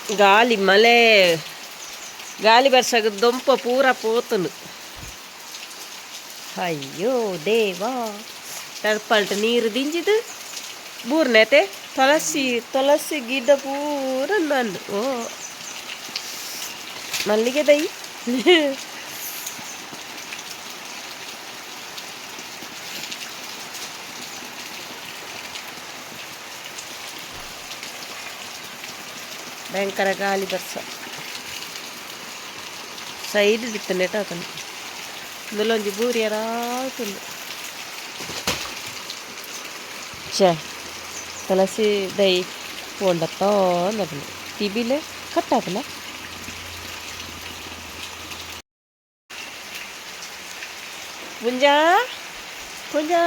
గాలి మలే గాలి బర్సగ దొంప పూర పోతుంది. ಅಯ್ಯೋ ದೇವಾ ತಡ್ಪಲ್ಟ ನೀರು ದಿಂಜಿದು ಬೂರ್ನೈತೆ ತುಳಸಿ ಗಿಡ ಪೂರ ನಂದು ಓ ಮಲ್ಲಿಗೆ ದೈ ಭಯಂಕರ ಗಾಳಿ ಬರ್ಸ ಸೈಡ್ ಇತ್ತು ನೆಟ್ ಹಾಕೊಂಡು ఇందులోంచి బూరి రావుతుంది. చే ತುಳಸಿ ದೈ ಪೋಂಡತ್ತೋ ಅನ್ನೋದು ಟಿಬಿಲೆ ಕಟ್ಟಾಕಲ್ಲ ಮುಂಜಾ ಮುಂಜಾ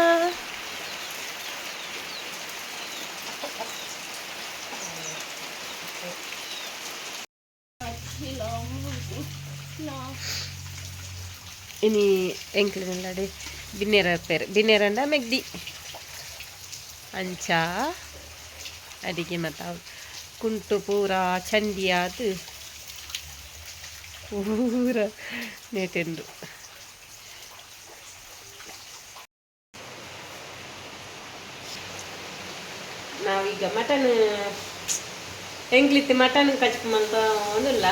ini engkelnya deh binera anda megdi anca adiknya matau kuntu pura candia tuh pura netendu naviga matan ಎಂಗ್ಲಿತ್ತಿ ಮಟನ್ ಕಚ್ಕೊಂಬಂತ ಒಂದಿಲ್ಲ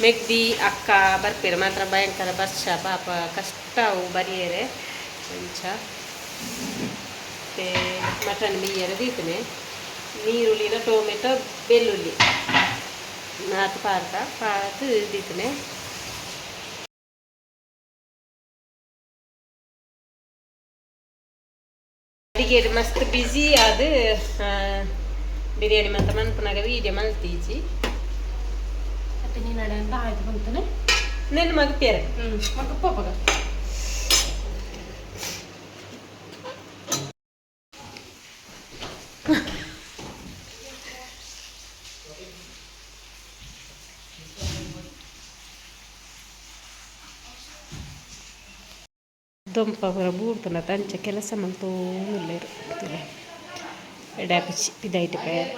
ಮೆಗ್ದಿ ಅಕ್ಕ ಬರ್ಪೇರು ಮಾತ್ರ ಭಯಂಕರ ವರ್ಷ ಪಾಪ ಕಷ್ಟ ಅವು ಬರಿಯರೆ ಕೊಂಚ ಮತ್ತೆ ಮಟನ್ ಬಿಯ್ಯರೆ ದೀತನೆ ನೀರುಳ್ಳಿನ ಟೊಮೆಟೊ ಬೆಳ್ಳುಳ್ಳಿ ನಾತು ಪಾತು ದೀತನೆ ಅಡಿಗೆ ಮಸ್ತ್ ಬಿಸಿ ಅದು ಬಿರಿಯಾನಿ ಮತ್ತೆ ಮನ್ಪುನಾಗ ವೀಡಿಯೋ ಮಲ್ತೀಜಿ ಮತ್ತೆ ನೀನು ಅಂತ ಆಯ್ತು ಬಂತಾನೆ ನೆನ್ನ ಮಗ ಪೇರೆ ಮಗ ಪಾಪಗ ದೊಂಪ ಹೊರ ಬೂಡ್ತನ ತಂಚ ಕೆಲಸ ಮಲ್ತೂ ಇಲ್ಲರು ಎಡಾಪಿಚ್ಚಿ ಇದಾಯ್ತು ಪೇರ್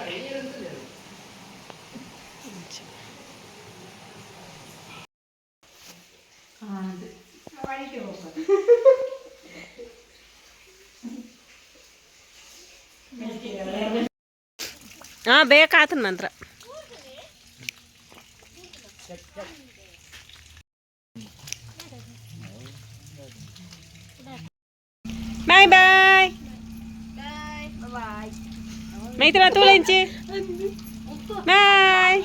ಬೇಕಾತ ನಂತರ ಬಾಯ್ ಬಾಯ್ ಮೈತ್ರ ತೋಲೆಂಚಿ ಬಾಯ್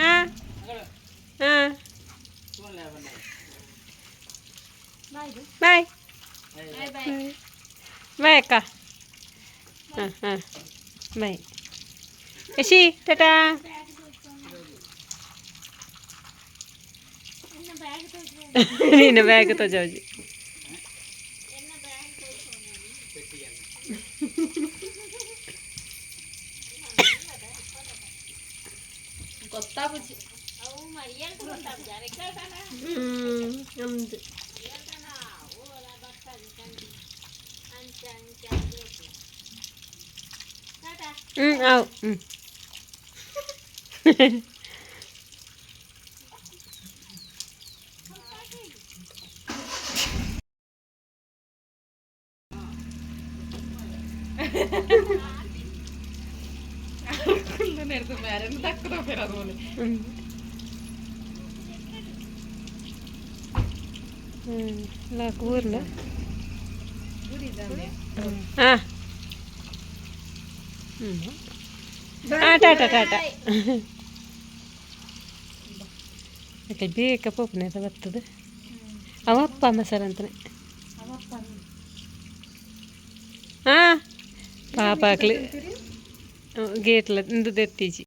ಹಾಂ ಹಾಂ ಬಾಯ್ ಬಾಯ್ ಅಕ್ಕ ಹಾಂ ಹಾಂ ಬಾಯ್ ಯಶಿ ಟಾಟಾ ನೀನು ಬ್ಯಾಗ್ ತೋಜಾಜಿ ಗೊತ್ತಾಗು지 ನಮ್ದು ಅವು ಊರ್ನ ಹಾಂ ಟಾಟಾ ಟಾಟಾ ಯಾಕೆ ಬೇಕ ಪೋಪನೆ ಅದು ಬರ್ತದೆ ಅವಪ್ಪ ಮಸಾಲ ಅಂತಾನೆ ಹಾಂ ಪಾಪ ಹಾಕ್ಲಿ ಗೇಟ್ಲ ಇಂದು ತೆತ್ತೀಜಿ